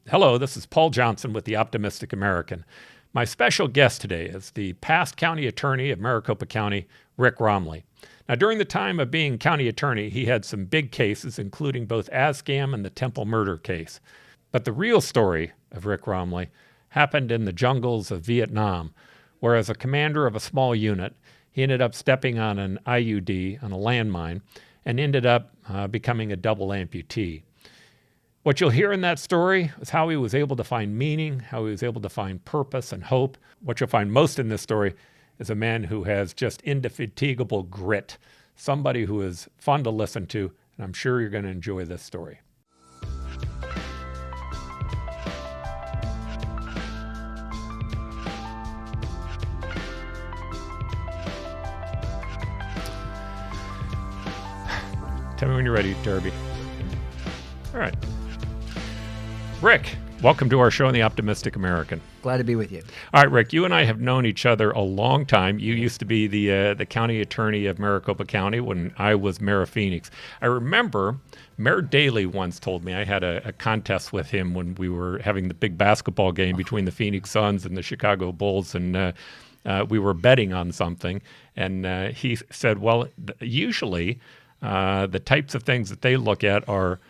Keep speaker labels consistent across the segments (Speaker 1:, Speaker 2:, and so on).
Speaker 1: Hello, this is Paul Johnson with the Optimistic American. My special guest today is the past county attorney of Maricopa County, Rick Romley. Now, during the time of being county attorney, he had some big cases, including both ASCAM and the Temple murder case. But the real story of Rick Romley happened in the jungles of Vietnam, where as a commander of a small unit, he ended up stepping on an IUD, on a landmine, and ended up becoming a double amputee. What you'll hear in that story is how he was able to find meaning, how he was able to find purpose and hope. What you'll find most in this story is a man who has just indefatigable grit, somebody who is fun to listen to, and I'm sure you're going to enjoy this story. Tell me when you're ready, Derby. All right. Rick, welcome to our show on the Optimistic American.
Speaker 2: Glad to be with you.
Speaker 1: All right, Rick, you and I have known each other a long time. You used to be the county attorney of Maricopa County when I was mayor of Phoenix. I remember Mayor Daley once told me, I had a contest with him when we were having the big basketball game between the Phoenix Suns and the Chicago Bulls, and we were betting on something. And he said, well, usually the types of things that they look at are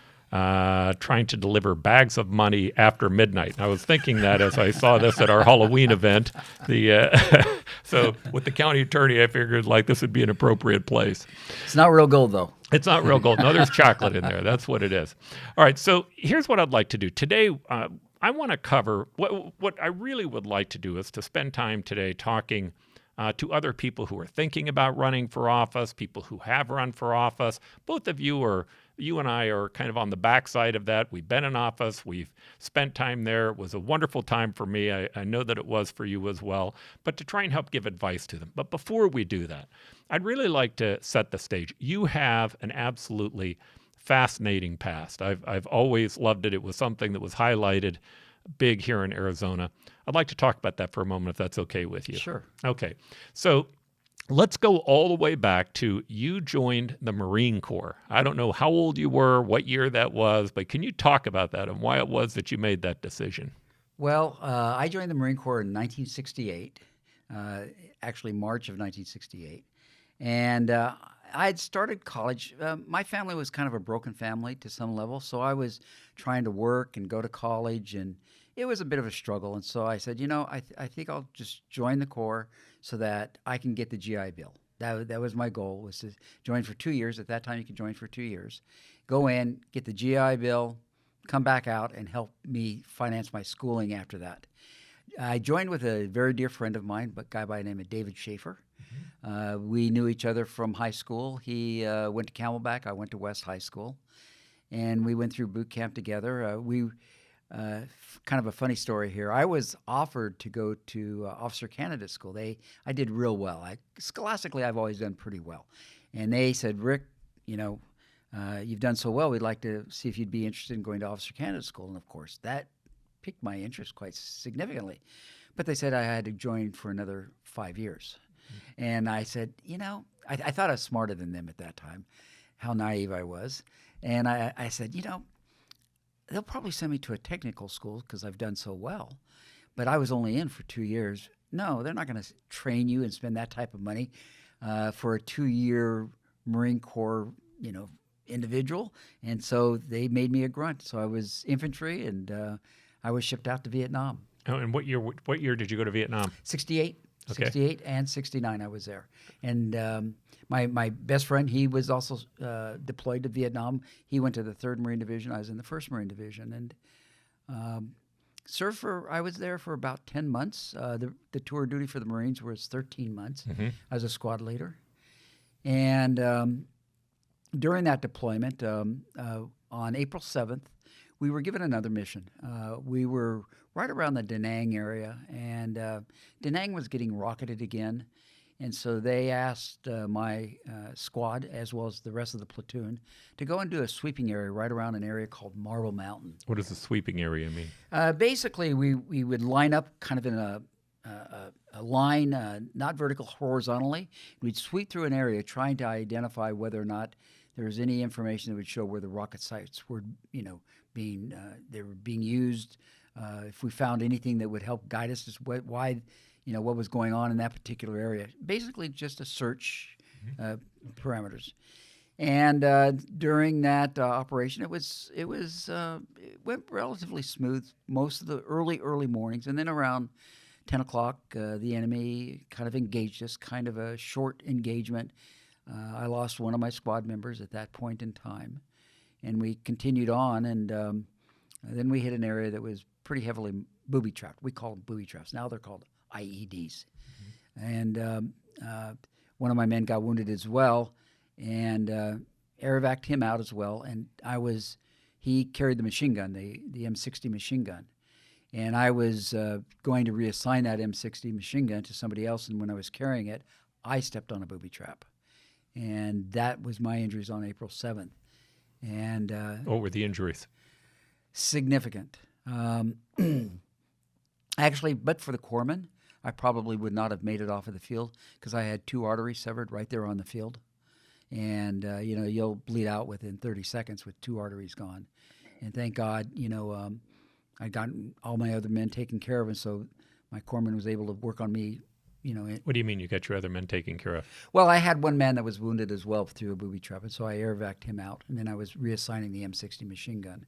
Speaker 1: trying to deliver bags of money after midnight. And I was thinking that as I saw this at our Halloween event. So with the county attorney, I figured like this would be an appropriate place.
Speaker 2: It's not real gold, though.
Speaker 1: It's not real gold. No, there's chocolate in there. That's what it is. All right, so here's what I'd like to do. Today, I want to cover, what I really would like to do is to spend time today talking to other people who are thinking about running for office, people who have run for office. Both of you and I are kind of on the backside of that. We've been in office. We've spent time there. It was a wonderful time for me. I know that it was for you as well, but to try and help give advice to them. But before we do that, I'd really like to set the stage. You have an absolutely fascinating past. I've always loved it. It was something that was highlighted big here in Arizona. I'd like to talk about that for a moment, if that's okay with you.
Speaker 2: Sure.
Speaker 1: Okay. So let's go all the way back to you joined the Marine Corps. I don't know how old you were, what year that was, but can you talk about that and why it was that you made that decision?
Speaker 2: Well, I joined the Marine Corps in 1968, actually March of 1968. And I had started college. My family was kind of a broken family to some level, so I was trying to work and go to college, and it was a bit of a struggle. And so I said, I think I'll just join the Corps so that I can get the GI Bill. That was my goal, was to join for 2 years. At that time, you could join for 2 years. Go in, get the GI Bill, come back out, and help me finance my schooling after that. I joined with a very dear friend of mine, a guy by the name of David Schaefer. We knew each other from high school. He went to Camelback. I went to West High School. And we went through boot camp together. Kind of a funny story here. I was offered to go to officer candidate school. I did real well. Scholastically, I've always done pretty well. And they said, Rick, you've done so well. We'd like to see if you'd be interested in going to officer candidate school. And of course, that piqued my interest quite significantly. But they said I had to join for another 5 years. Mm-hmm. And I said, I thought I was smarter than them at that time, how naive I was. And I said, they'll probably send me to a technical school because I've done so well. But I was only in for 2 years. No, they're not going to train you and spend that type of money for a 2-year Marine Corps, individual. And so they made me a grunt. So I was infantry, and I was shipped out to Vietnam.
Speaker 1: Oh, and what year did you go to Vietnam?
Speaker 2: 68. Okay. 68 and 69 I was there. And my best friend, he was also deployed to Vietnam. He went to the 3rd Marine Division. I was in the 1st Marine Division. And I was there for about 10 months. The tour duty for the Marines was 13 months. Mm-hmm. I was a squad leader. And during that deployment, on April 7th, we were given another mission. We were right around the Da Nang area, and Da Nang was getting rocketed again. And so they asked my squad, as well as the rest of the platoon, to go and do a sweeping area right around an area called Marble Mountain.
Speaker 1: What does the sweeping area mean?
Speaker 2: Basically, we would line up kind of in a line, not vertical, horizontally. We'd sweep through an area trying to identify whether or not there was any information that would show where the rocket sites were, being they were being used. If we found anything that would help guide us as why, what was going on in that particular area. Basically, just a search parameters. And during that operation, it went relatively smooth most of the early mornings, and then around 10 o'clock, the enemy kind of engaged us, kind of a short engagement. I lost one of my squad members at that point in time, and we continued on, and then we hit an area that was pretty heavily booby trapped. We call them booby traps. Now they're called IEDs. And one of my men got wounded as well, and air evac'd him out as well. And he carried the machine gun, the M60 machine gun. And I was going to reassign that M60 machine gun to somebody else, and when I was carrying it, I stepped on a booby trap. And that was my injuries on April 7th. And
Speaker 1: what were the injuries?
Speaker 2: Significant. Actually, but for the corpsman, I probably would not have made it off of the field because I had 2 arteries severed right there on the field. And, you'll bleed out within 30 seconds with 2 arteries gone. And thank God, I'd gotten all my other men taken care of, and so my corpsman was able to work on me.
Speaker 1: What do you mean you got your other men taken care of?
Speaker 2: Well, I had one man that was wounded as well through a booby trap, and so I air evac'd him out, and then I was reassigning the M60 machine gun.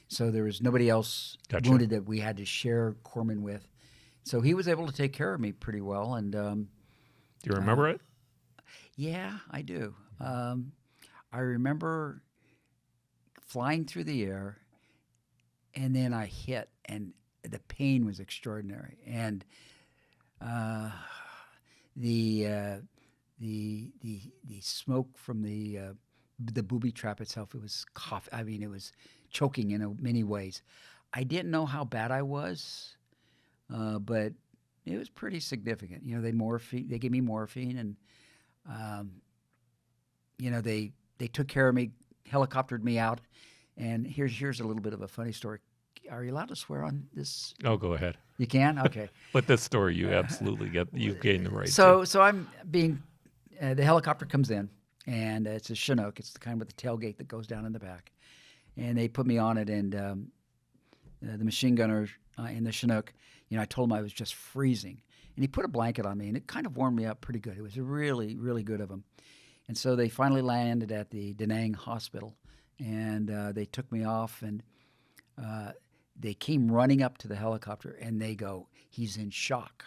Speaker 2: So there was nobody else wounded that we had to share corpsman with. So he was able to take care of me pretty well. And do
Speaker 1: you remember it?
Speaker 2: Yeah, I do. I remember flying through the air, and then I hit, and the pain was extraordinary. And the smoke from the booby trap itself, it was cough. I mean, it was choking in many ways. I didn't know how bad I was, but it was pretty significant. They gave me morphine, and they took care of me, helicoptered me out. And here's a little bit of a funny story. Are you allowed to swear on this?
Speaker 1: Oh, go ahead.
Speaker 2: You can? Okay.
Speaker 1: With this story, you absolutely you've gained the right.
Speaker 2: So I'm being, the helicopter comes in, and it's a Chinook. It's the kind with the tailgate that goes down in the back. And they put me on it, and the machine gunner in the Chinook, I told him I was just freezing. And he put a blanket on me, and it kind of warmed me up pretty good. It was really, really good of him. And so they finally landed at the Da Nang hospital, and they took me off, and they came running up to the helicopter, and they go, "He's in shock."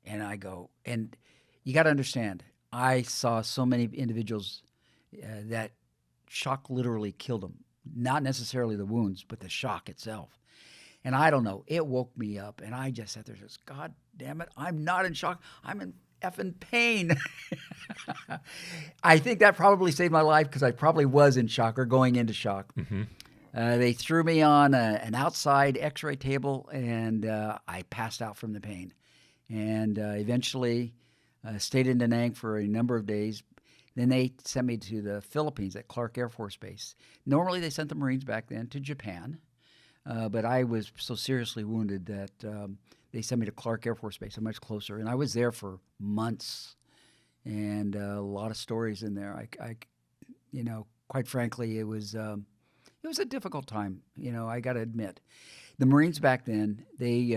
Speaker 2: And I go, and you got to understand, I saw so many individuals that shock literally killed them. Not necessarily the wounds, but the shock itself. And I don't know, it woke me up, and I just sat there and said, "God damn it, I'm not in shock. I'm in effing pain." I think that probably saved my life because I probably was in shock or going into shock. They threw me on an outside x-ray table, and I passed out from the pain. And eventually stayed in Da Nang for a number of days. Then they sent me to the Philippines at Clark Air Force Base. Normally they sent the Marines back then to Japan, but I was so seriously wounded that they sent me to Clark Air Force Base, so much closer. And I was there for months, and a lot of stories in there. I quite frankly, it was a difficult time. I got to admit, the Marines back then, they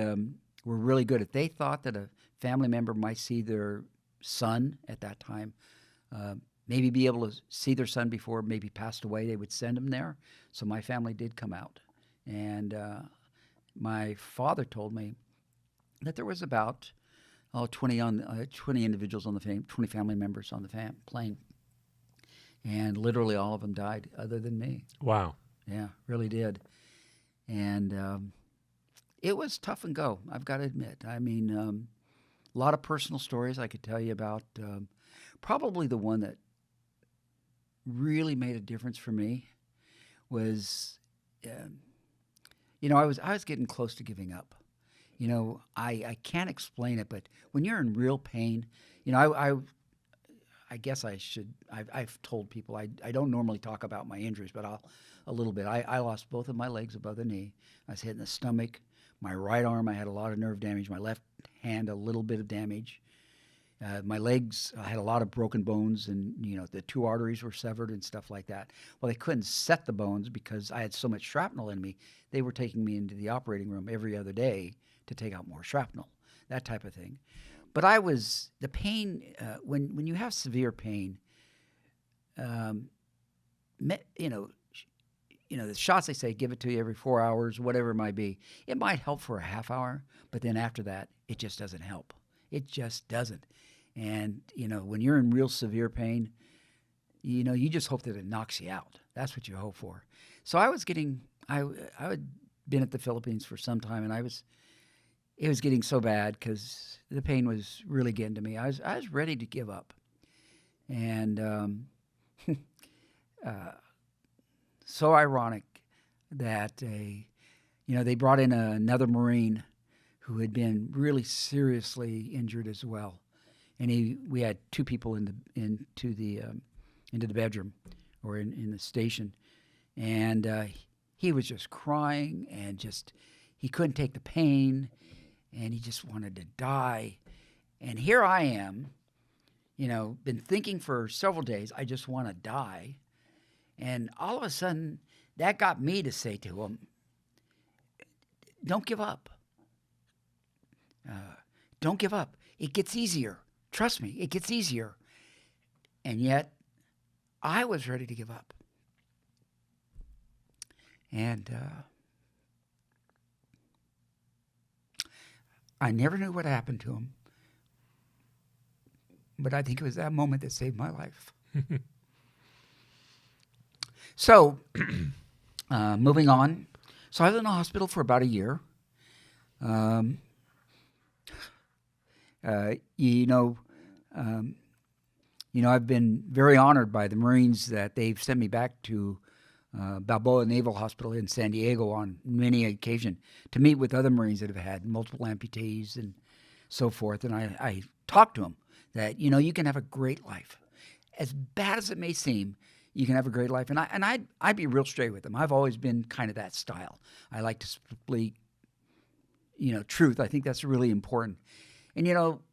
Speaker 2: were really good. If they thought that a family member might see their son at that time, maybe be able to see their son before maybe passed away, they would send him there. So my family did come out, and my father told me that there was about 20 individuals on the 20 family members on the plane, and literally all of them died, other than me.
Speaker 1: Wow.
Speaker 2: Yeah, really did. And it was tough and go, I've got to admit. I mean, a lot of personal stories I could tell you about. Probably the one that really made a difference for me was, I was getting close to giving up. I can't explain it, but when you're in real pain, I guess I should. I've told people I don't normally talk about my injuries, but a little bit. I lost both of my legs above the knee. I was hit in the stomach. My right arm, I had a lot of nerve damage. My left hand, a little bit of damage. My legs, I had a lot of broken bones, and the two arteries were severed and stuff like that. Well, they couldn't set the bones because I had so much shrapnel in me. They were taking me into the operating room every other day to take out more shrapnel, that type of thing. But the pain, when you have severe pain, the shots, they say, give it to you every 4 hours, whatever it might be. It might help for a half hour, but then after that, it just doesn't help. It just doesn't. And, when you're in real severe pain, you just hope that it knocks you out. That's what you hope for. So I had been at the Philippines for some time, and it was getting so bad because the pain was really getting to me. I was ready to give up. And so ironic that they brought in another Marine who had been really seriously injured as well, and we had two people into the bedroom or in the station, and he was just crying and he couldn't take the pain, and he just wanted to die. And here I am, been thinking for several days, I just want to die. And all of a sudden, that got me to say to him, don't give up. Don't give up. It gets easier. Trust me, it gets easier. And yet, I was ready to give up. And I never knew what happened to him. But I think it was that moment that saved my life. So, moving on. So I was in the hospital for about a year. I've been very honored by the Marines that they've sent me back to Balboa Naval Hospital in San Diego on many occasions to meet with other Marines that have had multiple amputees and so forth. And I talked to them that, you can have a great life. As bad as it may seem, you can have a great life. And I'd be real straight with them. I've always been kind of that style. I like to speak, truth. I think that's really important. And,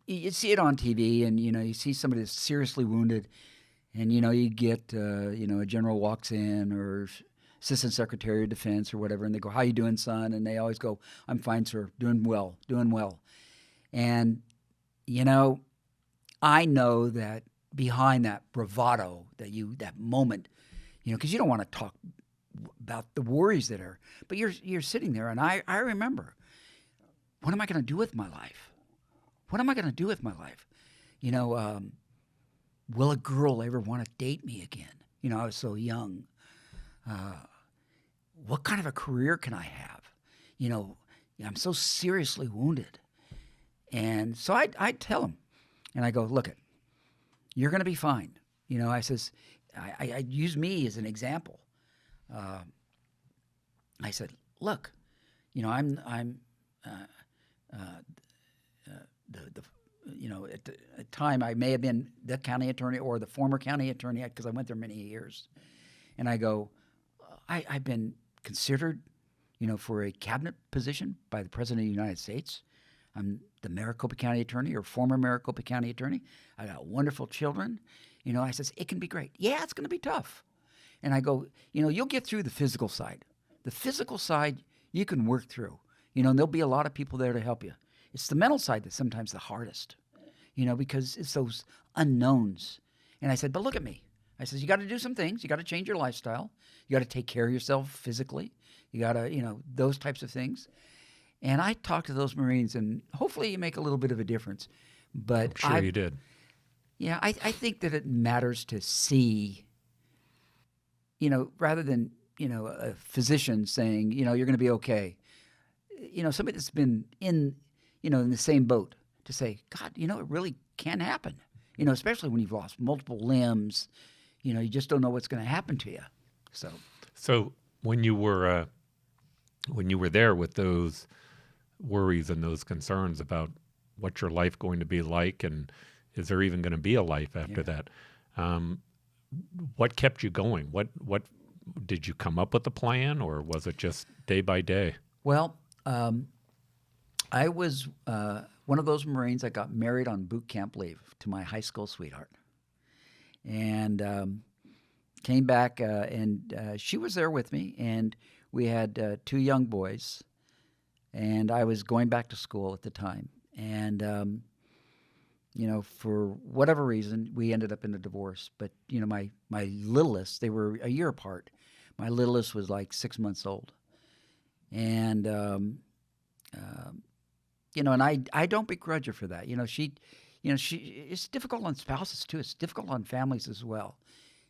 Speaker 2: you see it on TV, and, you see somebody that's seriously wounded, and, you get, a general walks in, or Assistant Secretary of Defense or whatever, and they go, how you doing, son? And they always go, I'm fine, sir. Doing well. And, I know that behind that bravado, that moment, because you don't want to talk about the worries that are, but you're sitting there, and I remember, what am I going to do with my life? What am I going to do with my life? Will a girl ever want to date me again? I was so young. What kind of a career can I have? I'm so seriously wounded. And so I tell him, and I go, look it, you're going to be fine. I says, I use me as an example. I said, look, I'm at the time I may have been the county attorney or the former county attorney because I went there many years. And I go, I've been considered, for a cabinet position by the President of the United States. I'm the Maricopa County attorney or former Maricopa County attorney. I got wonderful children. I says, it can be great. Yeah, it's going to be tough. And I go, you'll get through the physical side. The physical side you can work through. And there'll be a lot of people there to help you. It's the mental side that's sometimes the hardest, because it's those unknowns. And I said, but look at me. I says, you got to do some things. You got to change your lifestyle. You got to take care of yourself physically. You got to, those types of things. And I talked to those Marines, and hopefully you make a little bit of a difference. But
Speaker 1: I'm sure you did.
Speaker 2: Yeah, I think that it matters to see, rather than, a physician saying, you're going to be okay. Somebody that's been in the same boat to say, God, it really can happen. Especially when you've lost multiple limbs, you just don't know what's going to happen to you.
Speaker 1: So when you were there with those worries and those concerns about what's your life going to be like, and is there even going to be a life after that? What kept you going? What did you come up with a plan, or was it just day by day?
Speaker 2: Well, I was one of those Marines that got married on boot camp leave to my high school sweetheart. And came back, and she was there with me, and we had 2 young boys, and I was going back to school at the time. And, for whatever reason, we ended up in a divorce. But, my littlest, they were a year apart. My littlest was like 6 months old. And, and I don't begrudge her for that. It's difficult on spouses too. It's difficult on families as well.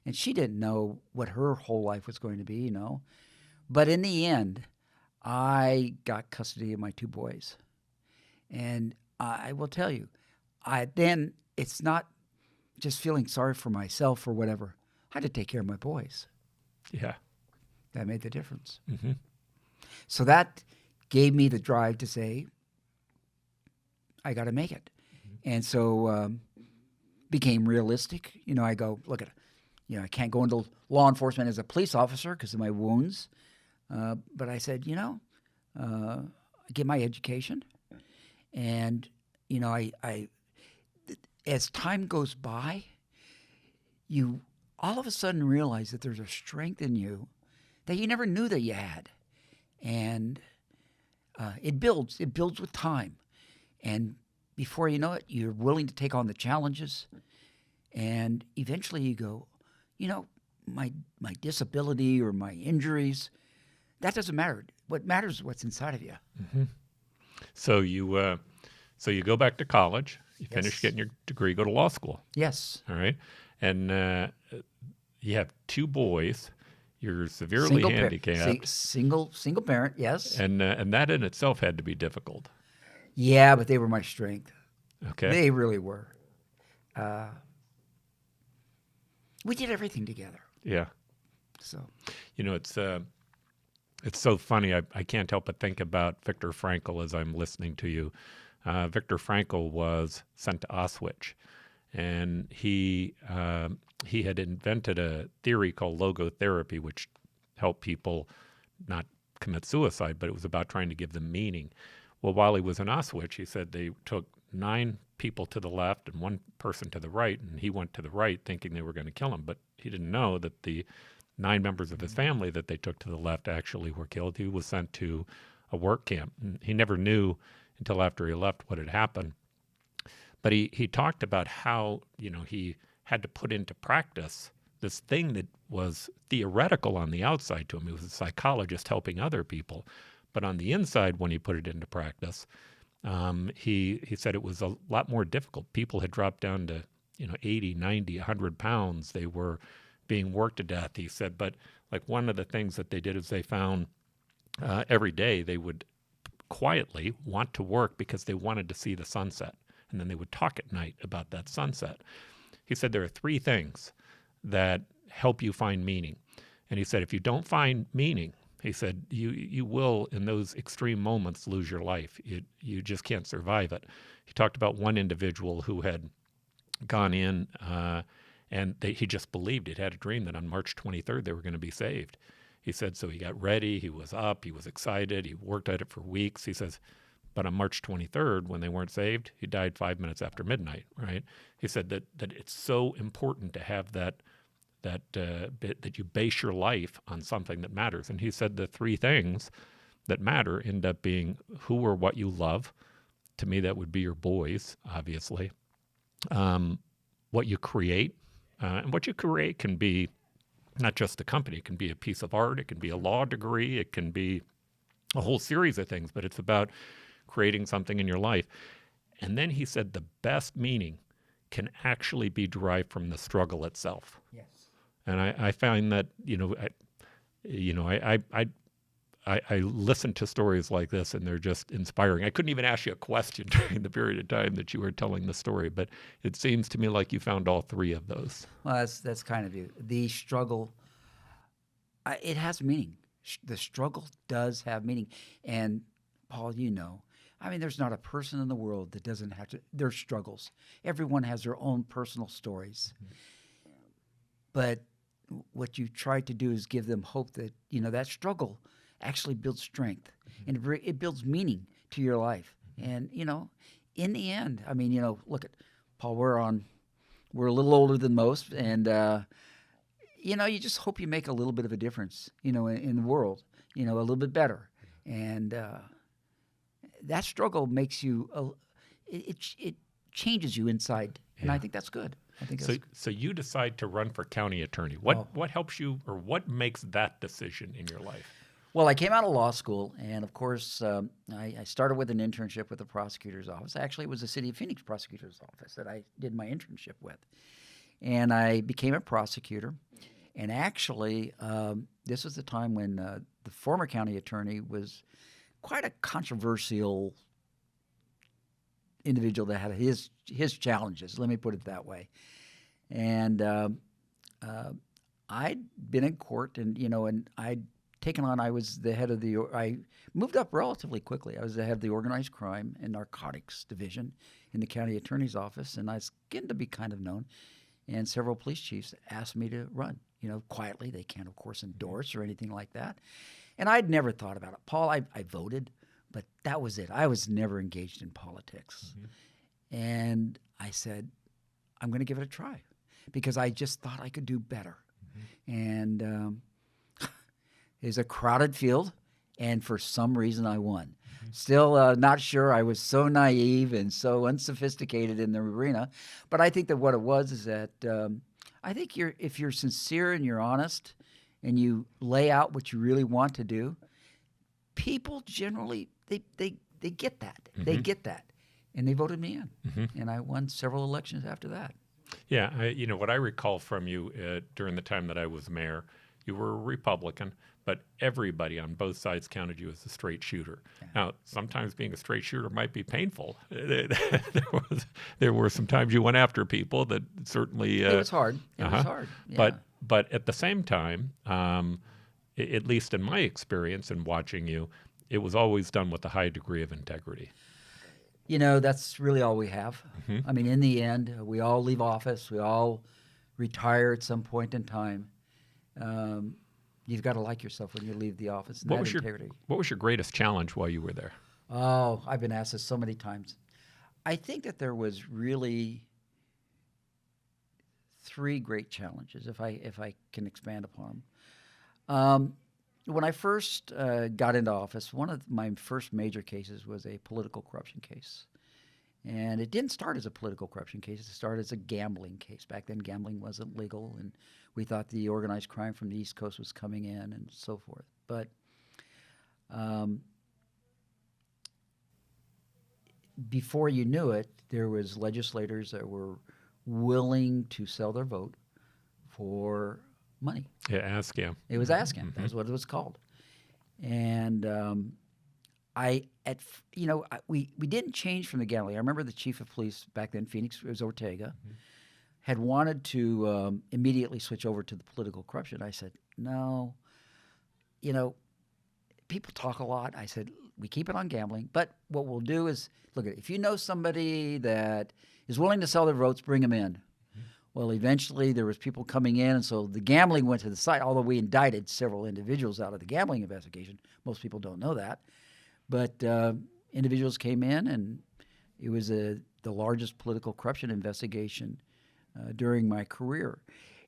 Speaker 2: And she didn't know what her whole life was going to be, But in the end, I got custody of my 2 boys. And I will tell you, then it's not just feeling sorry for myself or whatever. I had to take care of my boys.
Speaker 1: Yeah.
Speaker 2: That made the difference.
Speaker 1: Mm-hmm.
Speaker 2: So that gave me the drive to say, I got to make it. Mm-hmm. And so became realistic. I go, look at it. I can't go into law enforcement as a police officer because of my wounds. But I said, I get my education. And, I as time goes by, you all of a sudden realize that there's a strength in you that you never knew that you had. And it builds with time. And before you know it, you're willing to take on the challenges. And eventually you go, my disability or my injuries, that doesn't matter. What matters is what's inside of you.
Speaker 1: Mm-hmm. So you go back to college, you
Speaker 2: Yes.
Speaker 1: finish getting your degree, go to law school.
Speaker 2: Yes.
Speaker 1: All right. And you have 2 boys. You're severely handicapped.
Speaker 2: Single parent, yes.
Speaker 1: And that in itself had to be difficult.
Speaker 2: Yeah, but they were my strength.
Speaker 1: Okay.
Speaker 2: They really were. We did everything together.
Speaker 1: Yeah.
Speaker 2: So,
Speaker 1: it's so funny. I can't help but think about Viktor Frankl as I'm listening to you. Viktor Frankl was sent to Auschwitz, and he had invented a theory called logotherapy, which helped people not commit suicide, but it was about trying to give them meaning. Well, while he was in Auschwitz, he said they took 9 people to the left and 1 person to the right, and he went to the right thinking they were going to kill him, but he didn't know that the 9 members of his family that they took to the left actually were killed. He was sent to a work camp. And he never knew until after he left what had happened. But he talked about how, he had to put into practice this thing that was theoretical on the outside to him. He was a psychologist helping other people. But on the inside, when he put it into practice, he said it was a lot more difficult. People had dropped down to, 80, 90, 100 pounds. They were being worked to death, he said. But like one of the things that they did is they found every day they would quietly want to work because they wanted to see the sunset. And then they would talk at night about that sunset. He said there are 3 things that help you find meaning. And he said if you don't find meaning, he said you will, in those extreme moments, lose your life. You just can't survive it. He talked about one individual who had gone in and he just believed it, had a dream that on March 23rd they were going to be saved. He said so he got ready, he was up, he was excited, he worked at it for weeks. He says, but on March 23rd, when they weren't saved, he died 5 minutes after midnight, right? He said that it's so important to have that bit that you base your life on something that matters. And he said the 3 things that matter end up being who or what you love. To me, that would be your boys, obviously. What you create. And what you create can be not just a company. It can be a piece of art. It can be a law degree. It can be a whole series of things. But it's about creating something in your life. And then he said the best meaning can actually be derived from the struggle itself.
Speaker 2: yes.
Speaker 1: And I find that, I listen to stories like this and they're just inspiring. I couldn't even ask you a question during the period of time that you were telling the story, but it seems to me like you found all 3 of those.
Speaker 2: Well, that's kind of you. The struggle, it has meaning. The struggle does have meaning. And Paul, there's not a person in the world that doesn't have there's struggles. Everyone has their own personal stories. Mm-hmm. But what you try to do is give them hope that, that struggle actually builds strength. Mm-hmm. And it builds meaning to your life. Mm-hmm. And, in the end, I mean, look at Paul. We're a little older than most, and you just hope you make a little bit of a difference, in the world, a little bit better, and that struggle makes you, it changes you inside, and I think that's good. I think
Speaker 1: so. You decide to run for county attorney. What helps you, or what makes that decision in your life?
Speaker 2: Well, I came out of law school, and of course, I started with an internship with the prosecutor's office. Actually, it was the City of Phoenix prosecutor's office that I did my internship with. And I became a prosecutor. And actually, this was the time when the former county attorney was quite a controversial individual that had his challenges, let me put it that way. And I'd been in court, and I'd taken on, I was the head of I moved up relatively quickly. I was the head of the Organized Crime and Narcotics Division in the county attorney's office, and I was getting to be kind of known. And several police chiefs asked me to run, quietly. They can't, of course, endorse or anything like that. And I'd never thought about it. Paul, I voted, but that was it. I was never engaged in politics. Mm-hmm. And I said, I'm going to give it a try because I just thought I could do better. Mm-hmm. And it was a crowded field, and for some reason I won. Mm-hmm. Still not sure. I was so naive and so unsophisticated in the arena. But I think that what it was is that I think if you're sincere and you're honest and you lay out what you really want to do, people generally, they get that. Mm-hmm. They get that. And they voted me in. Mm-hmm. And I won several elections after that.
Speaker 1: Yeah. What I recall from you during the time that I was mayor, you were a Republican, but everybody on both sides counted you as a straight shooter. Yeah. Now, sometimes being a straight shooter might be painful. There were some times you went after people that certainly...
Speaker 2: it was hard. It was hard. Yeah.
Speaker 1: But at the same time, at least in my experience in watching you, it was always done with a high degree of integrity.
Speaker 2: That's really all we have. Mm-hmm. I mean, in the end, we all leave office. We all retire at some point in time. You've got to like yourself when you leave the office.
Speaker 1: What was your greatest challenge while you were there?
Speaker 2: Oh, I've been asked this so many times. I think that there was really 3 great challenges, if I can expand upon them. When I first got into office, one of my first major cases was a political corruption case. And it didn't start as a political corruption case. It started as a gambling case. Back then, gambling wasn't legal, and we thought the organized crime from the East Coast was coming in and so forth. But before you knew it, there was legislators that were willing to sell their vote for money.
Speaker 1: Yeah, ASCAM.
Speaker 2: It was ASCAM. Mm-hmm. That's what it was called. And we didn't change from the gambling. I remember the chief of police back then, Phoenix, it was Ortega, mm-hmm. had wanted to immediately switch over to the political corruption. I said, no, people talk a lot. I said, we keep it on gambling, but what we'll do is, look, if you know somebody that is willing to sell their votes, bring them in. Mm-hmm. Well, eventually there was people coming in, and so the gambling went to the side, although we indicted several individuals out of the gambling investigation. Most people don't know that. But individuals came in, and it was the largest political corruption investigation during my career.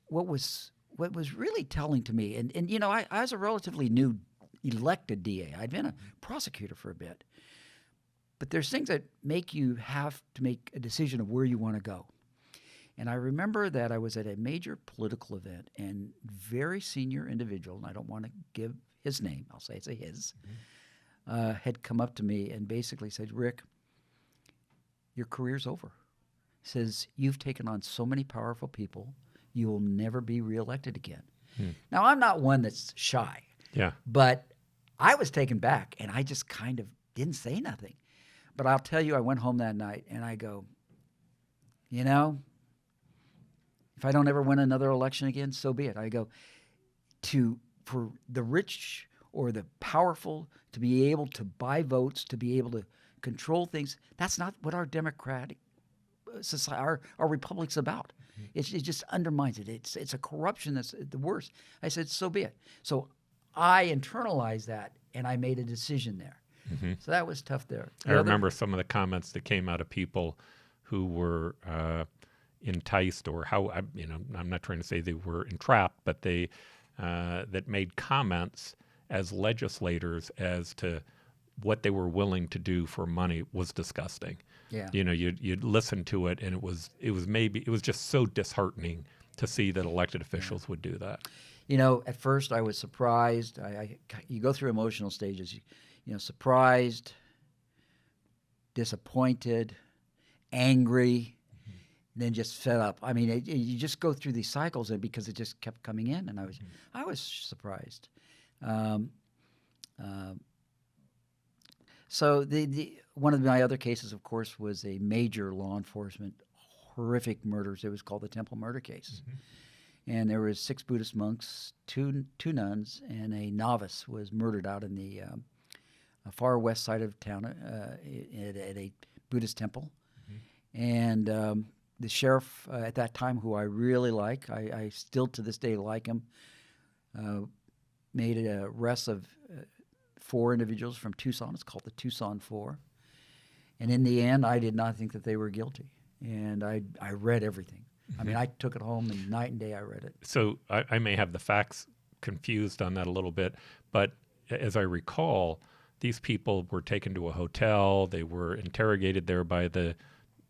Speaker 2: What was really telling to me, and I was a relatively new elected DA. I'd been a prosecutor for a bit. But there's things that make you have to make a decision of where you want to go. And I remember that I was at a major political event, and very senior individual, and I don't want to give his name, I'll say it's a his, had come up to me and basically said, Rick, your career's over. He says, you've taken on so many powerful people, you will never be reelected again. Now, I'm not one that's shy.
Speaker 1: Yeah.
Speaker 2: But I was taken back, and I just kind of didn't say nothing. But I'll tell you, I went home that night, and I go, if I don't ever win another election again, so be it. I go, for the rich or the powerful to be able to buy votes, to be able to control things, that's not what our democratic society, our republic's about. It just undermines it. It's a corruption that's the worst. I said, so be it. So I internalized that, and I made a decision there.
Speaker 1: Mhm.
Speaker 2: So that was tough there.
Speaker 1: I remember some of the comments that came out of people who were enticed, or I'm not trying to say they were entrapped, but they that made comments as legislators as to what they were willing to do for money was disgusting.
Speaker 2: Yeah.
Speaker 1: You'd listen to it, and it was just so disheartening to see that elected officials would do that.
Speaker 2: At first I was surprised. You go through emotional stages. Surprised, disappointed, angry, then just fed up. I mean, you just go through these cycles, and because it just kept coming in, and I was surprised. So the one of my other cases, of course, was a major law enforcement horrific murders. It was called the Temple murder case, and there was 6 Buddhist monks, two nuns, and a novice was murdered out in the far west side of town at a Buddhist temple, and the sheriff at that time, who I really like, I still to this day like him, made an arrest of 4 individuals from Tucson. It's called the Tucson Four. And in the end, I did not think that they were guilty. And I read everything. I mean, I took it home, and night and day I read it.
Speaker 1: So I may have the facts confused on that a little bit, but as I recall, these people were taken to a hotel. They were interrogated there by the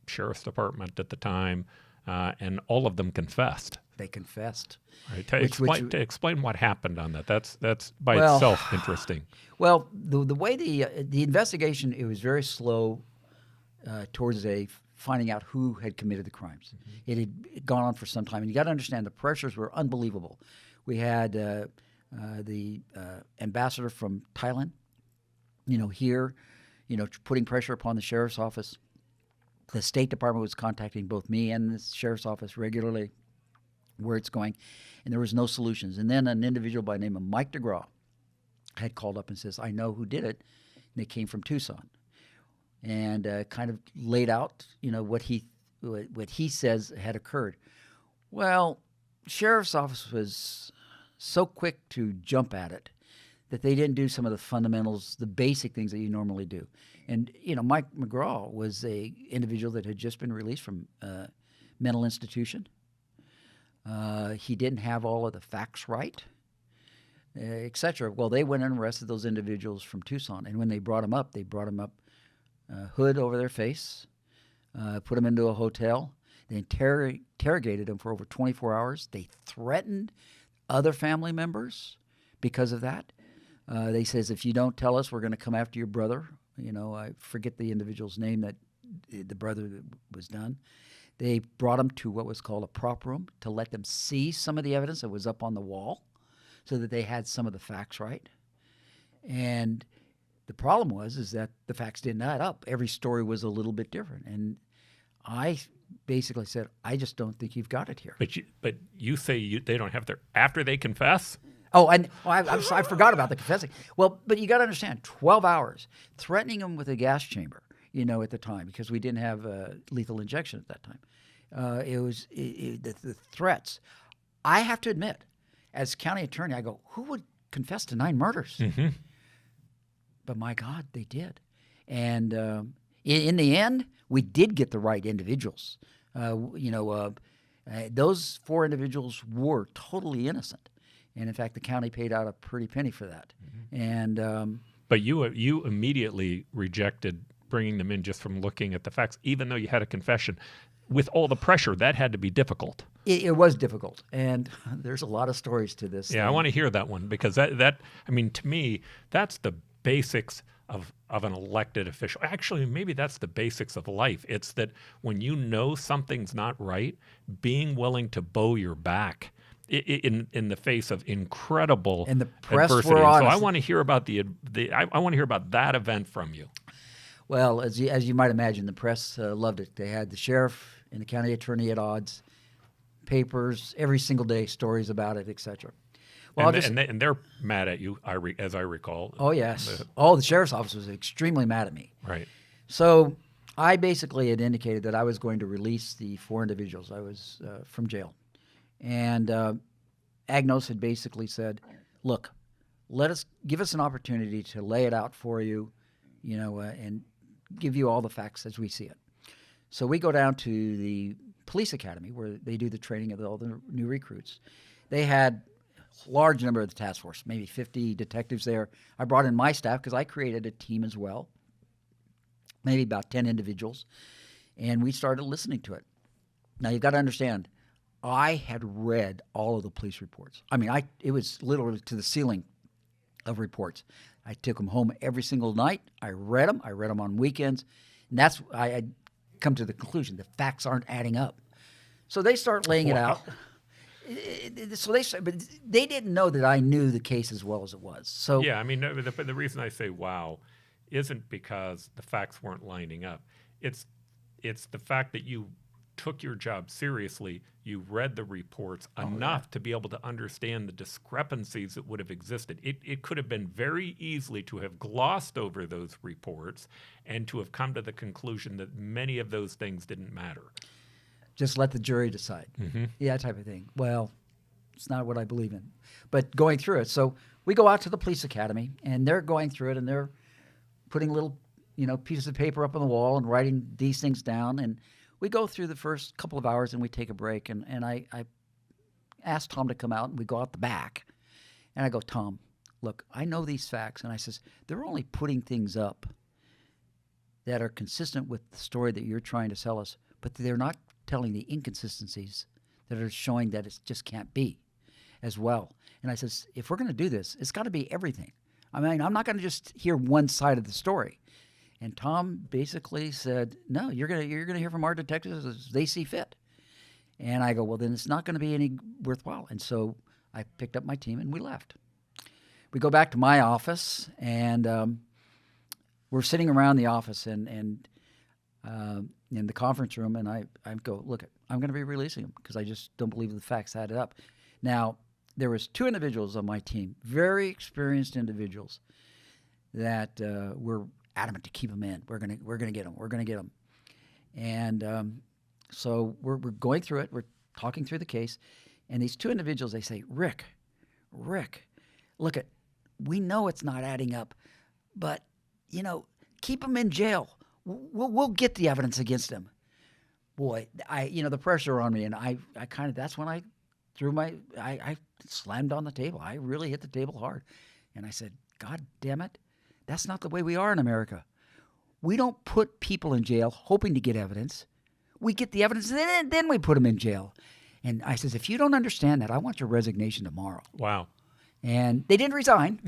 Speaker 1: sheriff's department at the time, and all of them confessed.
Speaker 2: They confessed.
Speaker 1: Right. To explain what happened on that. That's by itself interesting.
Speaker 2: Well, the way the investigation, it was very slow towards finding out who had committed the crimes. It had gone on for some time, and you got to understand the pressures were unbelievable. We had the ambassador from Thailand, here, putting pressure upon the sheriff's office. The State Department was contacting both me and the sheriff's office regularly, where it's going, and there was no solutions. And then an individual by the name of Mike DeGraw had called up and says, "I know who did it," and they came from Tucson, and kind of laid out, what he says had occurred. Well, sheriff's office was so quick to jump at it that they didn't do some of the fundamentals, the basic things that you normally do. And Mike McGraw was a individual that had just been released from mental institution. He didn't have all of the facts right, etc. Well, they went and arrested those individuals from Tucson, and when they brought them up, hood over their face, put them into a hotel. They interrogated them for over 24 hours. They threatened other family members because of that. They says, "If you don't tell us, we're going to come after your brother." I forget the individual's name that the brother that was done. They brought them to what was called a prop room to let them see some of the evidence that was up on the wall so that they had some of the facts right. And the problem is that the facts didn't add up. Every story was a little bit different. And I basically said, "I just don't think you've got it here."
Speaker 1: But you say they don't have their after they confess?
Speaker 2: Oh, and I forgot about the confessing. Well, but you got to understand, 12 hours threatening them with a gas chamber, at the time, because we didn't have lethal injection at that time. It was the threats. I have to admit, as county attorney, I go, who would confess to 9 murders? But my God, they did. And in the end, we did get the right individuals. Those 4 individuals were totally innocent. And in fact, the county paid out a pretty penny for that. And
Speaker 1: but you immediately rejected bringing them in just from looking at the facts, even though you had a confession. With all the pressure, that had to be difficult.
Speaker 2: It was difficult, and there's a lot of stories to this.
Speaker 1: Yeah, I want to hear that one, because that to me, that's the basics of an elected official. Actually, maybe that's the basics of life. It's that when you know something's not right, being willing to bow your back in the face of incredible
Speaker 2: and the press
Speaker 1: adversity.
Speaker 2: were honest.
Speaker 1: So I want to hear about I want to hear about that event from you.
Speaker 2: Well, as you might imagine, the press loved it. They had the sheriff and the county attorney at odds, papers every single day, stories about it, etc. Well,
Speaker 1: and they're mad at you, as I recall.
Speaker 2: Oh yes. The sheriff's office was extremely mad at me.
Speaker 1: Right.
Speaker 2: So I basically had indicated that I was going to release the 4 individuals. I was from jail. And Agnos had basically said, "Look, give us an opportunity to lay it out for you. and give you all the facts as we see it. So we go down to the police academy where they do the training of all the new recruits. They had a large number of the task force, maybe 50 detectives there. I brought in my staff because I created a team as well, maybe about 10 individuals, and we started listening to it. Now, you've got to understand, I had read all of the police reports. I mean, it was literally to the ceiling of reports. I took them home every single night. I read them. I read them on weekends. And that's I had come to the conclusion the facts aren't adding up. So they start laying it out. But they didn't know that I knew the case as well as it was. So
Speaker 1: yeah, I mean, the reason I say wow isn't because the facts weren't lining up. It's the fact that you took your job seriously. You read the reports enough to be able to understand the discrepancies that would have existed. It could have been very easily to have glossed over those reports and to have come to the conclusion that many of those things didn't matter.
Speaker 2: Just let the jury decide.
Speaker 1: Mm-hmm.
Speaker 2: Yeah, type of thing. Well, it's not what I believe in. But going through it. So we go out to the police academy, and they're going through it, and they're putting little, pieces of paper up on the wall and writing these things down. And we go through the first couple of hours, and we take a break. And I asked Tom to come out, and we go out the back. And I go, Tom, look, I know these facts. And I says, they're only putting things up that are consistent with the story that you're trying to sell us, but they're not telling the inconsistencies that are showing that it just can't be as well. And I says, if we're going to do this, it's got to be everything. I mean, I'm not going to just hear one side of the story. And Tom basically said, no, you're going to hear from our detectives as they see fit. And I go, well, then it's not going to be any worthwhile. And so I picked up my team and we left. We go back to my office, and we're sitting around the office and in the conference room, and I go, look, I'm going to be releasing them because I just don't believe the facts added up. Now, there was 2 individuals on my team, very experienced individuals, that were adamant to keep them in. We're going to get them. We're going to get them. And so we're going through it. We're talking through the case, and these 2 individuals, they say, Rick, look, we know it's not adding up, but keep them in jail. We'll get the evidence against him. Boy, the pressure on me, and I kind of, that's when I I slammed on the table. I really hit the table hard. And I said, God damn it, that's not the way we are in America. We don't put people in jail hoping to get evidence. We get the evidence, and then we put them in jail. And I says, if you don't understand that, I want your resignation tomorrow.
Speaker 1: Wow.
Speaker 2: And they didn't resign.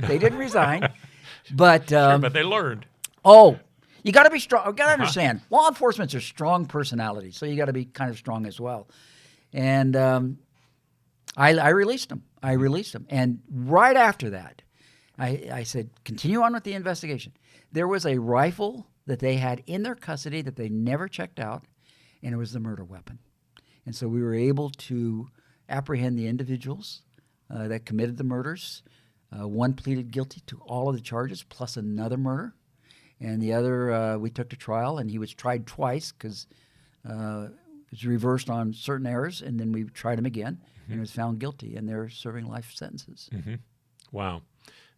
Speaker 2: But
Speaker 1: sure, but they learned.
Speaker 2: Oh, you got to be strong. You got to understand, law enforcement's a strong personality, so you got to be kind of strong as well. And I released them. And right after that, I said, continue on with the investigation. There was a rifle that they had in their custody that they never checked out, and it was the murder weapon. And so we were able to apprehend the individuals that committed the murders. One pleaded guilty to all of the charges, plus another murder. And the other we took to trial, and he was tried twice because it was reversed on certain errors, and then we tried him again, and he was found guilty, and they're serving life sentences.
Speaker 1: Mm-hmm. Wow.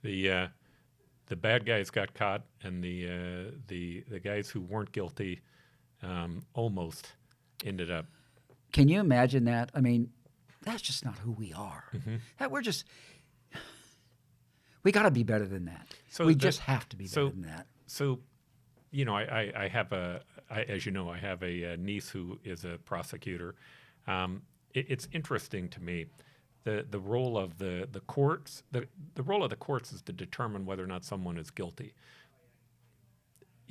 Speaker 1: The bad guys got caught, and the guys who weren't guilty almost ended up.
Speaker 2: Can you imagine that? I mean, that's just not who we are.
Speaker 1: Mm-hmm.
Speaker 2: We got to be better than that. So we just have to be better than that.
Speaker 1: So, I have as you know, I have a niece who is a prosecutor. It's interesting to me. The role of the courts, the role of the courts is to determine whether or not someone is guilty.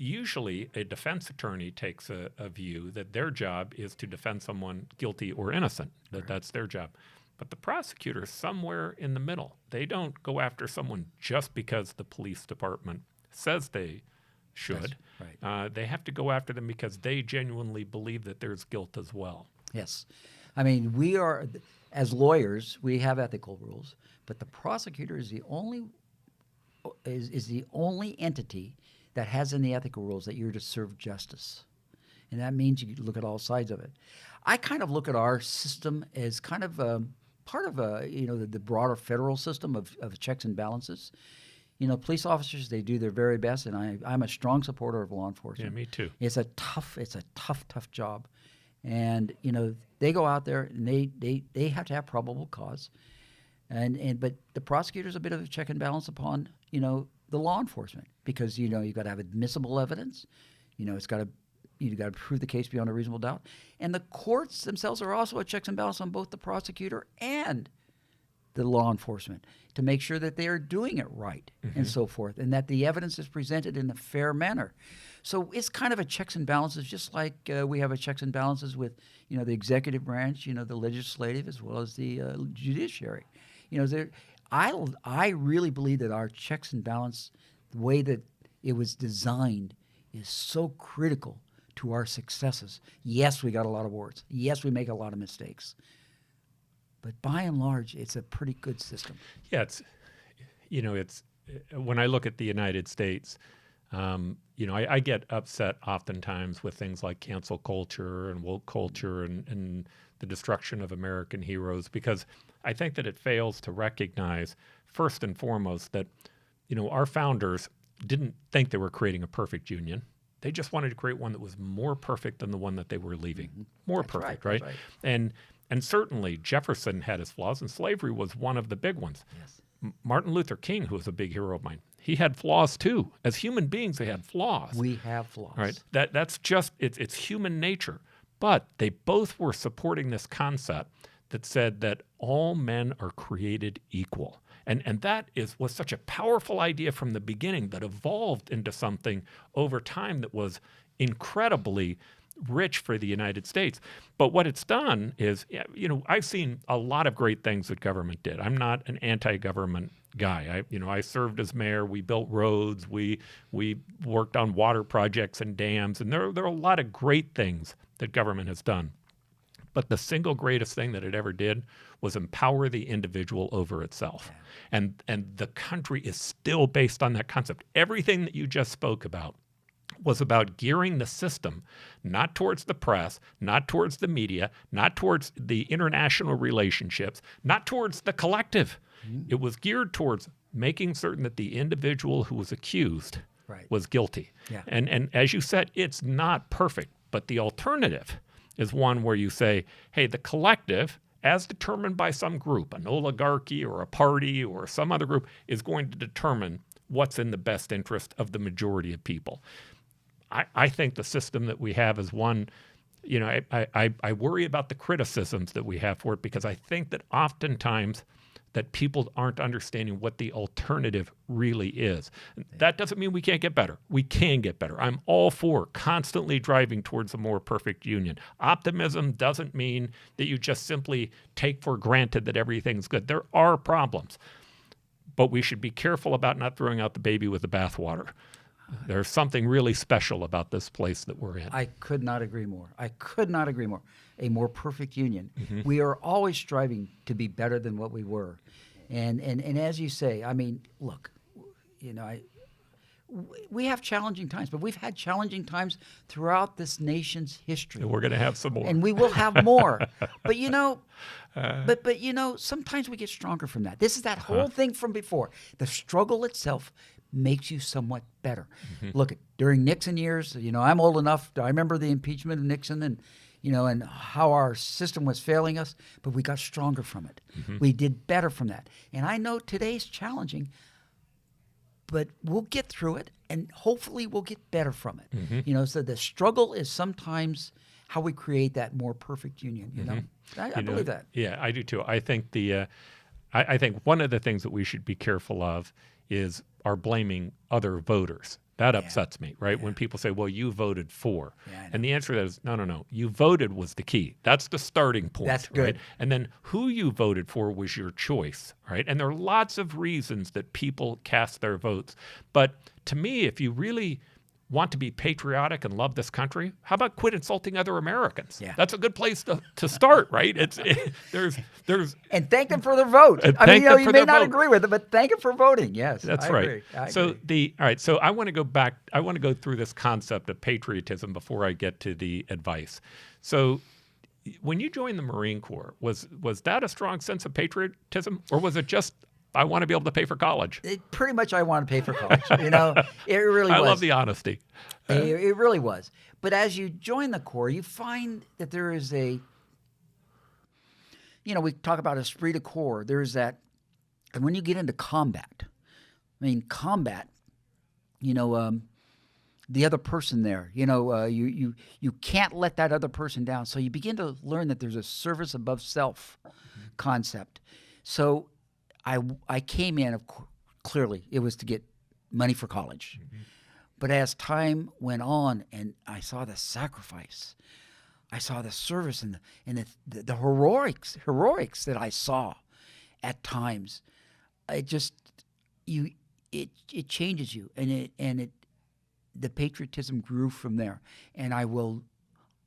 Speaker 1: Usually, a defense attorney takes a view that their job is to defend someone guilty or innocent, that's their job. But the prosecutor is somewhere in the middle. They don't go after someone just because the police department says they should.
Speaker 2: That's right.
Speaker 1: They have to go after them because they genuinely believe that there's guilt as well.
Speaker 2: Yes. I mean, we are, as lawyers, we have ethical rules, but the prosecutor is the only entity that has in the ethical rules that you're to serve justice. And that means you look at all sides of it. I kind of look at our system as kind of part of the broader federal system of checks and balances. Police officers, they do their very best, and I'm a strong supporter of law
Speaker 1: Yeah,
Speaker 2: enforcement.
Speaker 1: me too.
Speaker 2: It's a tough job. And, they go out there and they have to have probable cause. But the prosecutor's a bit of a check and balance upon, the law enforcement, because, you've got to have admissible evidence. You've got to prove the case beyond a reasonable doubt. And the courts themselves are also a checks and balance on both the prosecutor and the law enforcement to make sure that they are doing it right and so forth, and that the evidence is presented in a fair manner. So it's kind of a checks and balances, just like we have a checks and balances with, the executive branch, the legislative, as well as the judiciary. I really believe that our checks and balance, the way that it was designed, is so critical to our successes. Yes, we got a lot of warts. Yes, we make a lot of mistakes. But by and large, it's a pretty good system.
Speaker 1: Yeah, it's when I look at the United States, I get upset oftentimes with things like cancel culture and woke culture and the destruction of American heroes, because I think that it fails to recognize, first and foremost, that, our founders didn't think they were creating a perfect union. They just wanted to create one that was more perfect than the one that they were leaving. More
Speaker 2: That's
Speaker 1: perfect,
Speaker 2: right?
Speaker 1: right? And certainly Jefferson had his flaws, and slavery was one of the big ones.
Speaker 2: Yes.
Speaker 1: Martin Luther King, who was a big hero of mine, he had flaws too. As human beings, they had flaws.
Speaker 2: We have flaws.
Speaker 1: Right? That's just, it's human nature. But they both were supporting this concept that said that all men are created equal. And that was such a powerful idea from the beginning that evolved into something over time that was incredibly rich for the United States. But what it's done is, I've seen a lot of great things that government did. I'm not an anti-government guy. I served as mayor. We built roads. We worked on water projects and dams. And there are a lot of great things that government has done. But the single greatest thing that it ever did was empower the individual over itself. And the country is still based on that concept. Everything that you just spoke about was about gearing the system not towards the press, not towards the media, not towards the international relationships, not towards the collective. It was geared towards making certain that the individual who was accused was guilty.
Speaker 2: Yeah.
Speaker 1: And as you said, it's not perfect, but the alternative is one where you say, hey, the collective, as determined by some group, an oligarchy or a party or some other group, is going to determine what's in the best interest of the majority of people. I think the system that we have is one, I worry about the criticisms that we have for it, because I think that oftentimes that people aren't understanding what the alternative really is. That doesn't mean we can't get better. We can get better. I'm all for constantly driving towards a more perfect union. Optimism doesn't mean that you just simply take for granted that everything's good. There are problems, but we should be careful about not throwing out the baby with the bathwater. There's something really special about this place that we're in.
Speaker 2: I could not agree more. A more perfect union. We are always striving to be better than what we were. And as you say, look, we have challenging times, but we've had challenging times throughout this nation's history.
Speaker 1: And we're going to have some more.
Speaker 2: And we will have more. But sometimes we get stronger from that. This is that whole thing from before. The struggle itself makes you somewhat better. Look, during Nixon years, I'm old enough. I remember the impeachment of Nixon and how our system was failing us, but we got stronger from it. We did better from that. And I know today's challenging, but we'll get through it, and hopefully we'll get better from it. So the struggle is sometimes how we create that more perfect union. I believe that.
Speaker 1: Yeah, I do too. I think I think one of the things that we should be careful of is our blaming other voters. That upsets me, right? When people say, well, you voted for. And the answer to that is, no. You voted was the key. That's the starting point.
Speaker 2: That's good.
Speaker 1: Right? And then who you voted for was your choice, right? And there are lots of reasons that people cast their votes. But to me, if you really want to be patriotic and love this country, how about quit insulting other Americans?
Speaker 2: Yeah.
Speaker 1: That's a good place to start, right? There's
Speaker 2: and thank them for their vote. You may not agree with it, but thank them for voting. Yes,
Speaker 1: that's right. So I want to go back. I want to go through this concept of patriotism before I get to the advice. So when you joined the Marine Corps, was that a strong sense of patriotism, or was it just I want to be able to pay for college.
Speaker 2: Pretty much I want to pay for college. It really was.
Speaker 1: I love the honesty.
Speaker 2: It really was. But as you join the Corps, you find that there is we talk about esprit de corps. There's that, and when you get into combat, the other person there, you can't let that other person down. So you begin to learn that there's a service above self concept. So I came in, clearly it was to get money for college. Mm-hmm. But as time went on and I saw the sacrifice, I saw the service and the heroics that I saw at times, it changes you, and the patriotism grew from there. And I will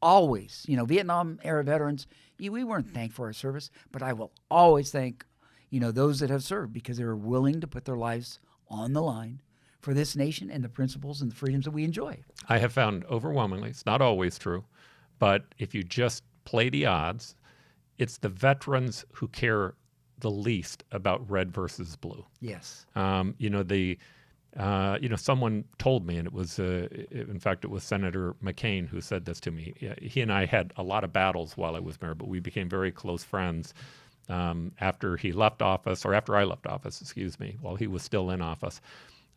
Speaker 2: always, Vietnam era veterans, we weren't thanked for our service, but I will always thank, those that have served, because they were willing to put their lives on the line for this nation and the principles and the freedoms that we enjoy.
Speaker 1: I have found overwhelmingly, it's not always true, but if you just play the odds, it's the veterans who care the least about red versus blue.
Speaker 2: Yes.
Speaker 1: Someone told me, and it was, in fact, it was Senator McCain who said this to me. He and I had a lot of battles while I was mayor, but we became very close friends after he left office, or after I left office, while he was still in office.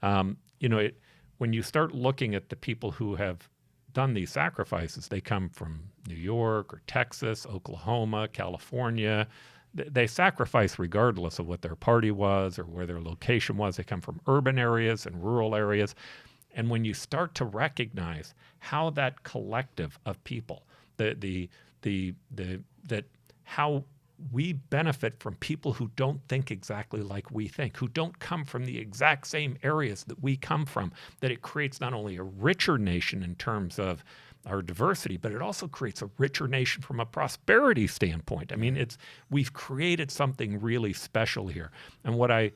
Speaker 1: When you start looking at the people who have done these sacrifices, they come from New York or Texas, Oklahoma, California. They sacrifice regardless of what their party was or where their location was. They come from urban areas and rural areas. And when you start to recognize how that collective of people, how we benefit from people who don't think exactly like we think, who don't come from the exact same areas that we come from, that it creates not only a richer nation in terms of our diversity, but it also creates a richer nation from a prosperity standpoint. I mean, we've created something really special here. And what I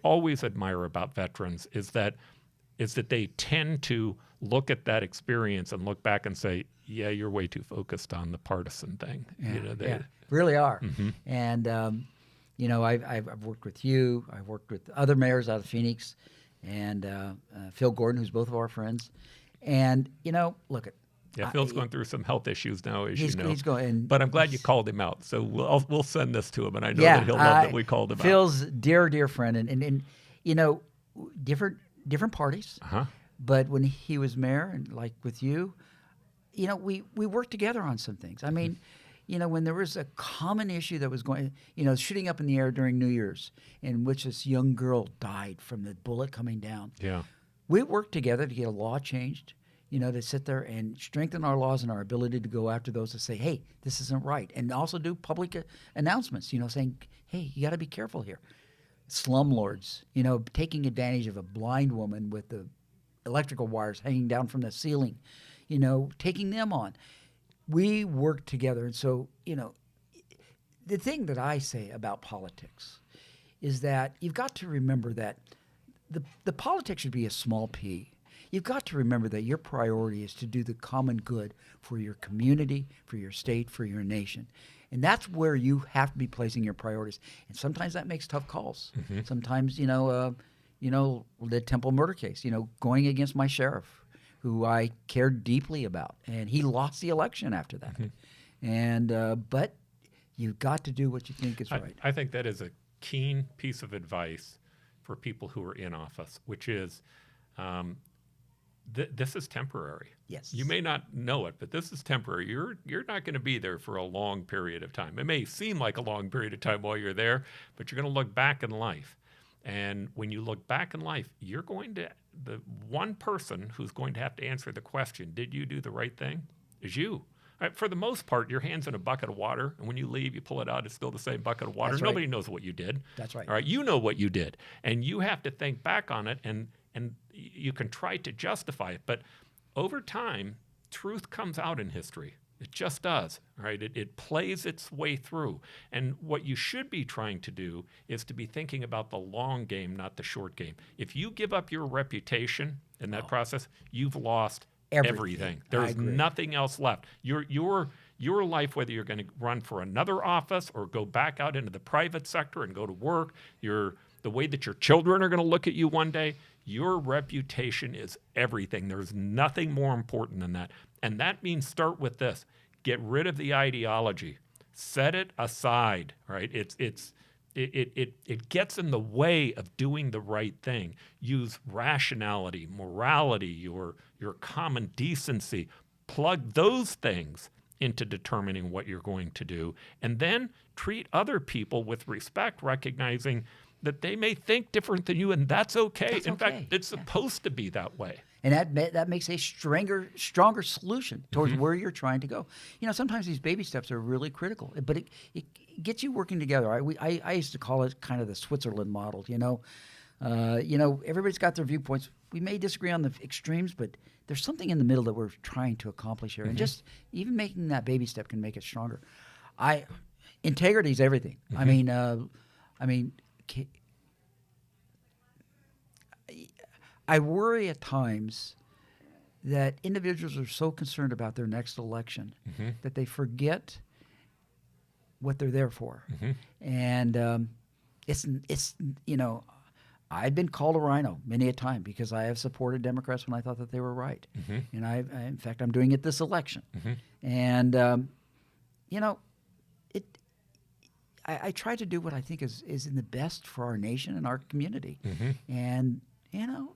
Speaker 1: always admire about veterans is that they tend to look at that experience and look back and say, yeah, you're way too focused on the partisan thing.
Speaker 2: They really are.
Speaker 1: Mm-hmm.
Speaker 2: And, I've worked with you. I've worked with other mayors out of Phoenix and Phil Gordon, who's both of our friends. And, look at,
Speaker 1: Phil's going through some health issues now, as you know.
Speaker 2: He's going,
Speaker 1: but I'm glad you called him out. So we'll send this to him, and I know that he'll love that we called him
Speaker 2: Phil's
Speaker 1: out.
Speaker 2: Phil's dear friend, and different parties.
Speaker 1: Uh-huh.
Speaker 2: But when he was mayor, and like with you, we worked together on some things. I mean, when there was a common issue that was going, shooting up in the air during New Year's, in which this young girl died from the bullet coming down.
Speaker 1: Yeah.
Speaker 2: We worked together to get a law changed, to sit there and strengthen our laws and our ability to go after those that say, hey, this isn't right. And also do public announcements, saying, hey, you got to be careful here. Slumlords, taking advantage of a blind woman with the electrical wires hanging down from the ceiling, taking them on. We work together. And so, the thing that I say about politics is that you've got to remember that the politics should be a small p. You've got to remember that your priority is to do the common good for your community, for your state, for your nation. And that's where you have to be placing your priorities. And sometimes that makes tough calls. Mm-hmm. Sometimes, the Temple murder case, going against my sheriff, who I cared deeply about. And he lost the election after that. Mm-hmm. And but you've got to do what you think is right.
Speaker 1: I think that is a keen piece of advice for people who are in office, which is this is temporary.
Speaker 2: Yes.
Speaker 1: You may not know it, but this is temporary. You're not going to be there for a long period of time. It may seem like a long period of time while you're there, but you're going to look back in life. And when you look back in life, the one person who's going to have to answer the question, did you do the right thing, is you. For the most part, your hand's in a bucket of water, and when you leave, you pull it out, it's still the same bucket of water.
Speaker 2: That's right.
Speaker 1: Nobody knows what you did.
Speaker 2: That's right.
Speaker 1: All right, you know what you did, and you have to think back on it, and you can try to justify it, but over time, truth comes out in history. It just does, right? It plays its way through. And what you should be trying to do is to be thinking about the long game, not the short game. If you give up your reputation in that process, you've lost everything. There's nothing else left. Your your life, whether you're going to run for another office or go back out into the private sector and go to work, the way that your children are going to look at you one day, your reputation is everything. There's nothing more important than that. And that means start with this. Get rid of the ideology. Set it aside, right? It gets in the way of doing the right thing. Use rationality, morality, your common decency. Plug those things into determining what you're going to do. And then treat other people with respect, recognizing that they may think different than you, and that's okay.
Speaker 2: That's
Speaker 1: in
Speaker 2: okay.
Speaker 1: fact, it's supposed to be that way.
Speaker 2: And that makes a stronger solution towards where you're trying to go. Sometimes these baby steps are really critical, but it gets you working together. I used to call it kind of the Switzerland model. Everybody's got their viewpoints. We may disagree on the extremes, but there's something in the middle that we're trying to accomplish here. And just even making that baby step can make it stronger. Integrity is everything. I worry at times that individuals are so concerned about their next election that they forget what they're there for. And I've been called a rhino many a time because I have supported Democrats when I thought that they were right. And in fact, I'm doing it this election. And I try to do what I think is in the best for our nation and our community. And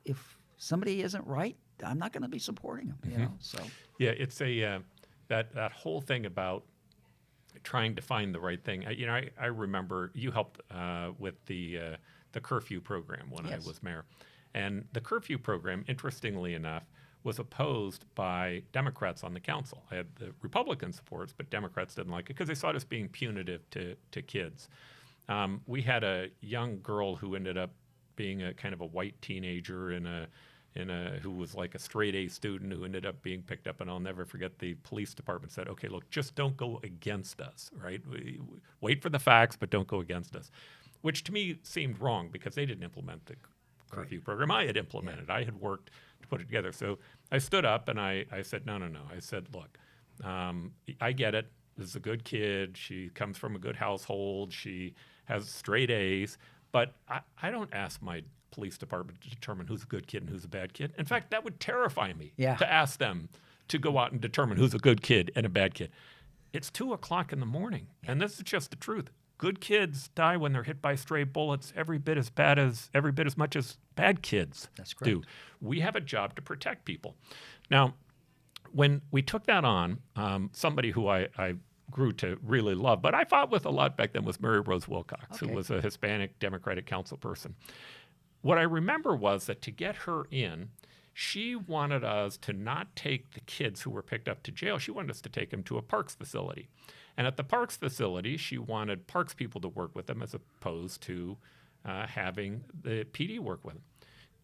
Speaker 2: if somebody isn't right, I'm not going to be supporting them. So
Speaker 1: yeah, it's that whole thing about trying to find the right thing. I remember you helped with the curfew program when I was mayor, and the curfew program, interestingly enough, was opposed by Democrats on the council. I had the Republican supports, but Democrats didn't like it because they saw it as being punitive to kids. We had a young girl who ended up being a kind of a white teenager who was like a straight A student who ended up being picked up, and I'll never forget the police department said, okay, look, just don't go against us, right? Wait for the facts, but don't go against us, which to me seemed wrong because they didn't implement the curfew program. I had implemented. I had worked to put it together. So I stood up and I said, no. I said, look, I get it. This is a good kid. She comes from a good household. She has straight A's. But I don't ask my police department to determine who's a good kid and who's a bad kid. In fact, that would terrify me to ask them to go out and determine who's a good kid and a bad kid. It's 2:00 in the morning, and this is just the truth. Good kids die when they're hit by stray bullets every bit as much as bad kids do. We have a job to protect people. Now, when we took that on, somebody who I grew to really love, but I fought with a lot back then, was Mary Rose Wilcox, who was a Hispanic Democratic council person. What I remember was that to get her in, she wanted us to not take the kids who were picked up to jail. She wanted us to take them to a parks facility. And at the parks facility, she wanted parks people to work with them as opposed to having the PD work with them.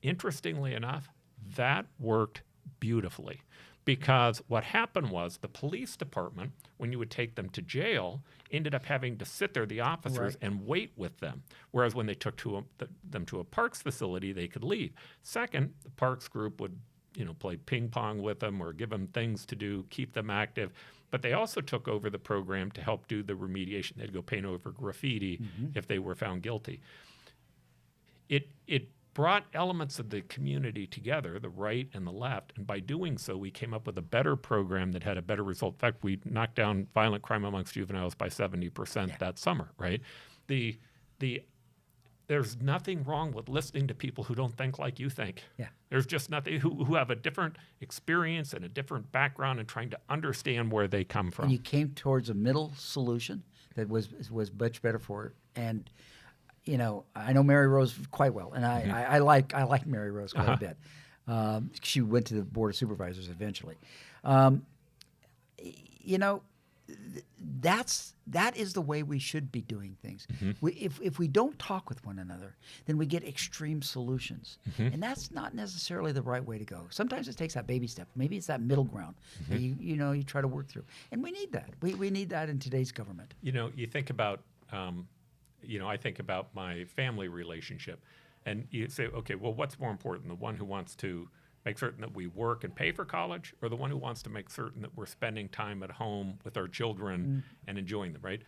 Speaker 1: Interestingly enough, that worked beautifully. Because what happened was the police department, when you would take them to jail, ended up having to sit there, the officers, and wait with them. Whereas when they took them to a parks facility, they could leave. Second, the parks group would play ping pong with them or give them things to do, keep them active. But they also took over the program to help do the remediation. They'd go paint over graffiti if they were found guilty. It brought elements of the community together, the right and the left, and by doing so, we came up with a better program that had a better result. In fact, we knocked down violent crime amongst juveniles by 70% that summer, right? There's nothing wrong with listening to people who don't think like you think. There's just nothing, who have a different experience and a different background and trying to understand where they come from.
Speaker 2: And you came towards a middle solution that was much better for it. And I know Mary Rose quite well, and I like Mary Rose quite a bit. She went to the Board of Supervisors eventually. That is the way we should be doing things. If we don't talk with one another, then we get extreme solutions, and that's not necessarily the right way to go. Sometimes it takes that baby step. Maybe it's that middle ground that you try to work through, and we need that. We need that in today's government.
Speaker 1: You think about. I think about my family relationship, and you say, okay, well, what's more important, the one who wants to make certain that we work and pay for college, or the one who wants to make certain that we're spending time at home with our children and enjoying them, right?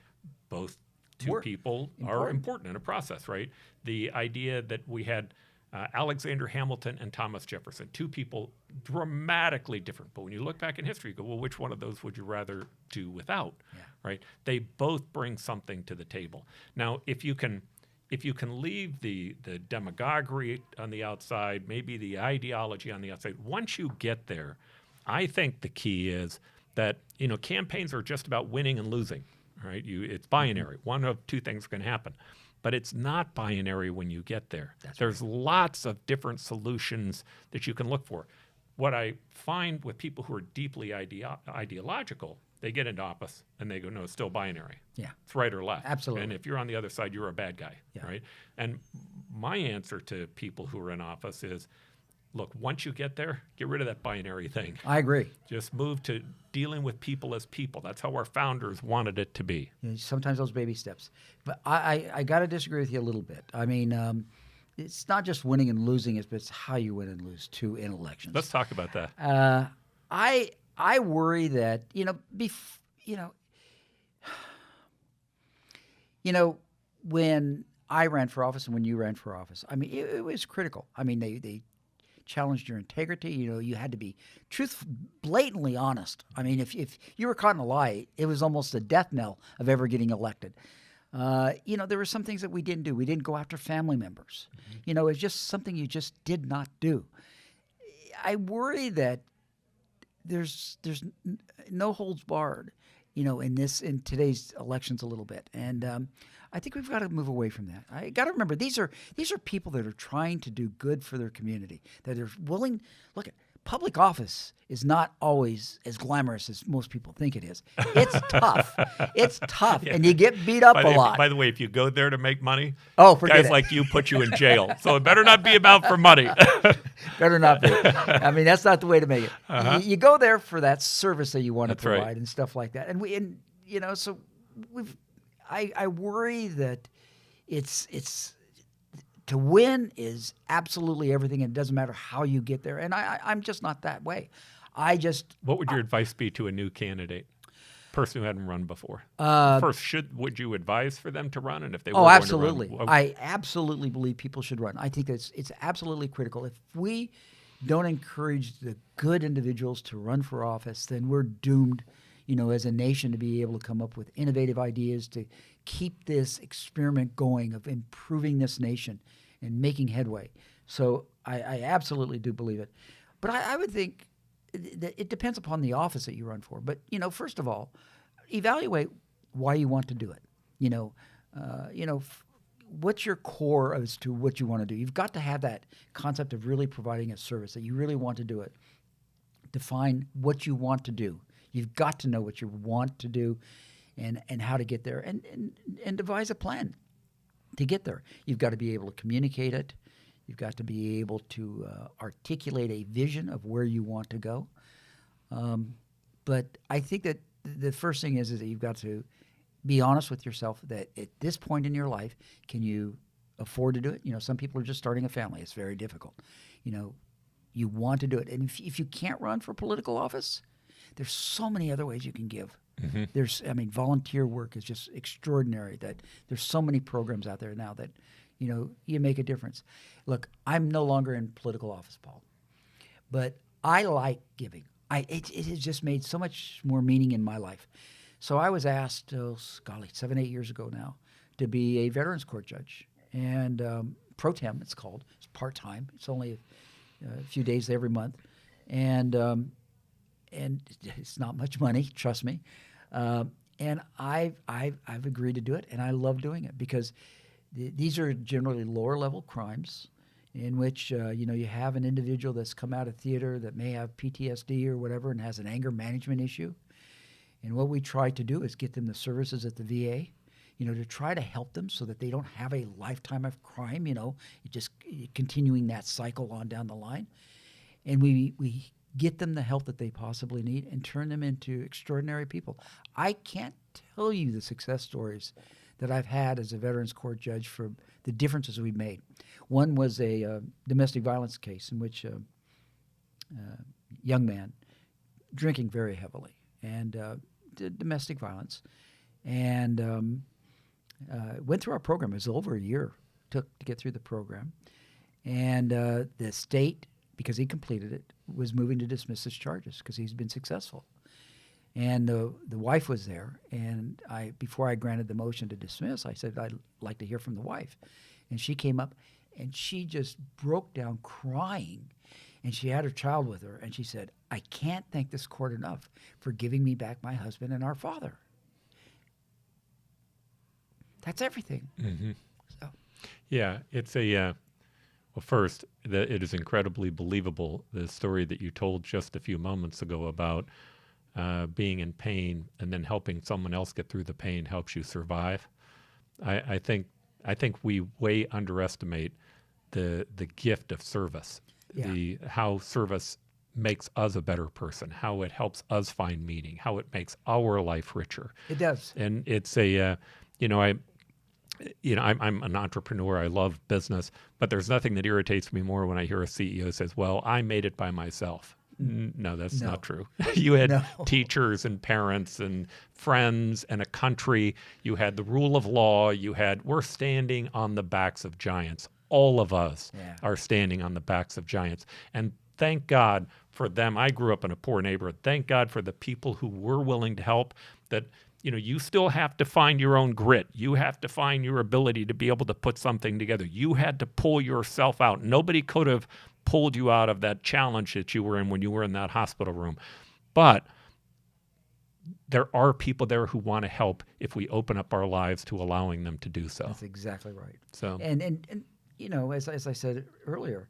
Speaker 1: Both two people are important in a process, right? The idea that we had Alexander Hamilton and Thomas Jefferson, two people dramatically different. But when you look back in history, you go, well, which one of those would you rather do without, right? They both bring something to the table. Now, if you can leave the demagoguery on the outside, maybe the ideology on the outside, once you get there, I think the key is that, campaigns are just about winning and losing, right? It's binary. One of two things can happen. But it's not binary when you get there. There's lots of different solutions that you can look for. What I find with people who are deeply ideological, they get into office and they go, no, it's still binary.
Speaker 2: Yeah.
Speaker 1: It's right or left.
Speaker 2: Absolutely.
Speaker 1: And if you're on the other side, you're a bad guy, right? And my answer to people who are in office is, look, once you get there, get rid of that binary thing.
Speaker 2: I agree.
Speaker 1: Just move to dealing with people as people. That's how our founders wanted it to be.
Speaker 2: Sometimes those baby steps. But I got to disagree with you a little bit. I mean, it's not just winning and losing, but it's how you win and lose, too, in elections.
Speaker 1: Let's talk about that.
Speaker 2: I worry that, when I ran for office and when you ran for office, I mean, it was critical. I mean, they challenged your integrity. You had to be blatantly honest. I mean, if you were caught in a lie, it was almost a death knell of ever getting elected. There were some things that we didn't do. We didn't go after family members. It was just something you just did not do. I worry that there's no holds barred, in today's elections a little bit. And I think we've got to move away from that. I got to remember these are people that are trying to do good for their community, that are willing. Look, public office is not always as glamorous as most people think it is. It's tough. It's tough, and you get beat up a lot.
Speaker 1: By the way, if you go there to make money,
Speaker 2: forget
Speaker 1: guys
Speaker 2: it.
Speaker 1: like you put you in jail. So it better not be about for money.
Speaker 2: Better not be. I mean, that's not the way to make it. You go there for that service that you want to provide and stuff like that. I worry that it's to win is absolutely everything, and it doesn't matter how you get there. And I'm just not that way.
Speaker 1: What would your advice be to a new candidate, person who hadn't run before? First, would you advise for them to run? And if they were going
Speaker 2: absolutely.
Speaker 1: to run,
Speaker 2: I absolutely believe people should run. I think it's absolutely critical. If we don't encourage the good individuals to run for office, then we're doomed, as a nation, to be able to come up with innovative ideas to keep this experiment going of improving this nation and making headway. So I absolutely do believe it. But I would think that it depends upon the office that you run for. But, first of all, evaluate why you want to do it. What's your core as to what you want to do? You've got to have that concept of really providing a service, that you really want to do it. Define what you want to do. You've got to know what you want to do and how to get there, and devise a plan to get there. You've got to be able to communicate it. You've got to be able to articulate a vision of where you want to go. But I think that the first thing is that you've got to be honest with yourself that at this point in your life, can you afford to do it? Some people are just starting a family. It's very difficult. You want to do it. And if you can't run for political office, there's so many other ways you can give. Volunteer work is just extraordinary. That there's so many programs out there now that, you make a difference. Look, I'm no longer in political office, Paul, but I like giving. It has just made so much more meaning in my life. So I was asked, 7-8 years ago now, to be a Veterans Court judge, and pro tem it's called. It's part-time. It's only a few days every month, and it's not much money, trust me. And I've agreed to do it, and I love doing it because these are generally lower-level crimes in which you have an individual that's come out of theater that may have PTSD or whatever and has an anger management issue. And what we try to do is get them the services at the VA, to try to help them so that they don't have a lifetime of crime, just continuing that cycle on down the line. And we get them the help that they possibly need and turn them into extraordinary people. I can't tell you the success stories that I've had as a Veterans Court judge for the differences we've made. One was a domestic violence case in which young man, drinking very heavily, and did domestic violence, and went through our program. It was over a year took to get through the program, and the state, because he completed it, was moving to dismiss his charges because he's been successful. And the wife was there, and before I granted the motion to dismiss, I said I'd like to hear from the wife, and she came up, and she just broke down crying, and she had her child with her, and she said, "I can't thank this court enough for giving me back my husband and our father." That's everything.
Speaker 1: Mm-hmm.
Speaker 2: So.
Speaker 1: Yeah, it's well, first, it is incredibly believable, the story that you told just a few moments ago about being in pain and then helping someone else get through the pain helps you survive. I think we way underestimate the gift of service,
Speaker 2: Yeah.
Speaker 1: how service makes us a better person, how it helps us find meaning, how it makes our life richer.
Speaker 2: It does.
Speaker 1: And it's I'm an entrepreneur. I love business, but there's nothing that irritates me more when I hear a CEO says, "Well, I made it by myself." No, that's not true. You had teachers and parents and friends and a country. You had the rule of law. We're standing on the backs of giants. All of us are standing on the backs of giants. And thank God for them. I grew up in a poor neighborhood. Thank God for the people who were willing to help. That, you still have to find your own grit. You have to find your ability to be able to put something together. You had to pull yourself out. Nobody could have pulled you out of that challenge that you were in when you were in that hospital room. But there are people there who want to help if we open up our lives to allowing them to do so.
Speaker 2: That's exactly right.
Speaker 1: So,
Speaker 2: and as I said earlier,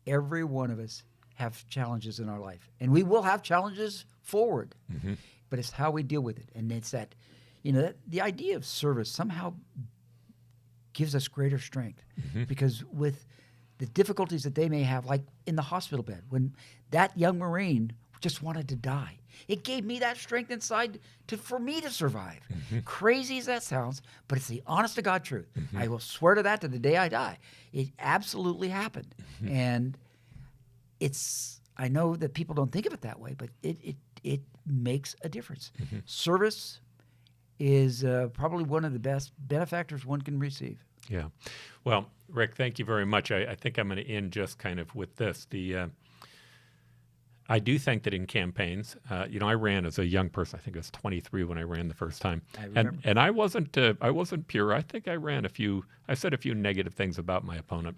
Speaker 2: every one of us have challenges in our life, and we will have challenges forward.
Speaker 1: mm-hmm.
Speaker 2: But it's how we deal with it, and it's that the idea of service somehow gives us greater strength,
Speaker 1: Mm-hmm.
Speaker 2: because with the difficulties that they may have, like in the hospital bed, when that young Marine just wanted to die, it gave me that strength inside for me to survive.
Speaker 1: Mm-hmm.
Speaker 2: Crazy as that sounds, but it's the honest to God truth.
Speaker 1: Mm-hmm.
Speaker 2: I will swear to that to the day I die. It absolutely happened.
Speaker 1: Mm-hmm.
Speaker 2: And I know that people don't think of it that way, but it makes a difference.
Speaker 1: Mm-hmm.
Speaker 2: Service is probably one of the best benefactors one can receive.
Speaker 1: Yeah. Well, Rick, thank you very much. I think I'm going to end just kind of with this. I do think that in campaigns, I ran as a young person. I think I was 23 when I ran the first time.
Speaker 2: I remember.
Speaker 1: And I wasn't pure. I think I said a few negative things about my opponent.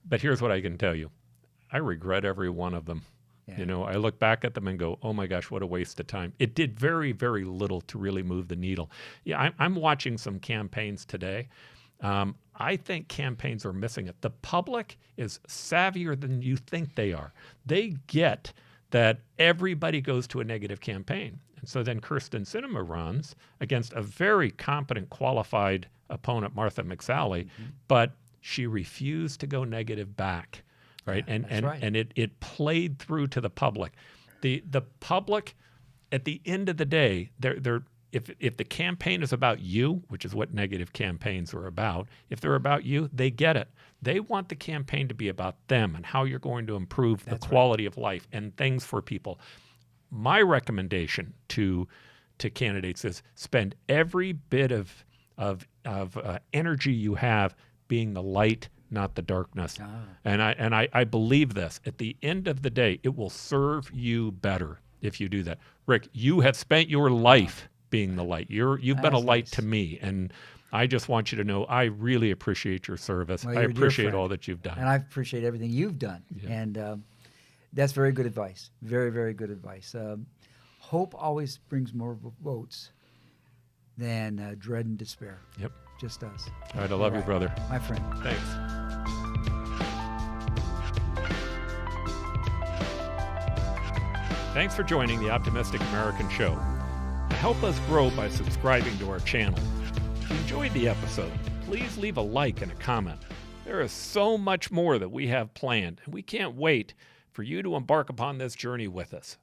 Speaker 1: But here's what I can tell you. I regret every one of them.
Speaker 2: Yeah.
Speaker 1: I look back at them and go, oh my gosh, what a waste of time. It did very, very little to really move the needle. Yeah, I'm watching some campaigns today. I think campaigns are missing it. The public is savvier than you think they are. They get that everybody goes to a negative campaign. And so then Kirsten Sinema runs against a very competent, qualified opponent, Martha McSally, but she refused to go negative back. Right.
Speaker 2: Yeah,
Speaker 1: and it played through to the public. The public, at the end of the day, if the campaign is about you, which is what negative campaigns are about, if they're about you, they get it. They want the campaign to be about them and how you're going to improve the quality of life and things for people. My recommendation to candidates is spend every bit of energy you have being the light, not the darkness. And I believe this. At the end of the day, it will serve you better if you do that. Rick, you have spent your life being the light. You've been a light to me, and I just want you to know I really appreciate your service.
Speaker 2: Well,
Speaker 1: I appreciate
Speaker 2: friend.
Speaker 1: all that you've done.
Speaker 2: And I appreciate everything you've done.
Speaker 1: Yeah.
Speaker 2: And that's very good advice. Very, very good advice. Hope always brings more votes than dread and despair.
Speaker 1: Yep.
Speaker 2: Just does.
Speaker 1: All right, I love you, brother.
Speaker 2: My friend.
Speaker 1: Thanks. Thanks for joining the Optimistic American Show. Help us grow by subscribing to our channel. If you enjoyed the episode, please leave a like and a comment. There is so much more that we have planned, and we can't wait for you to embark upon this journey with us.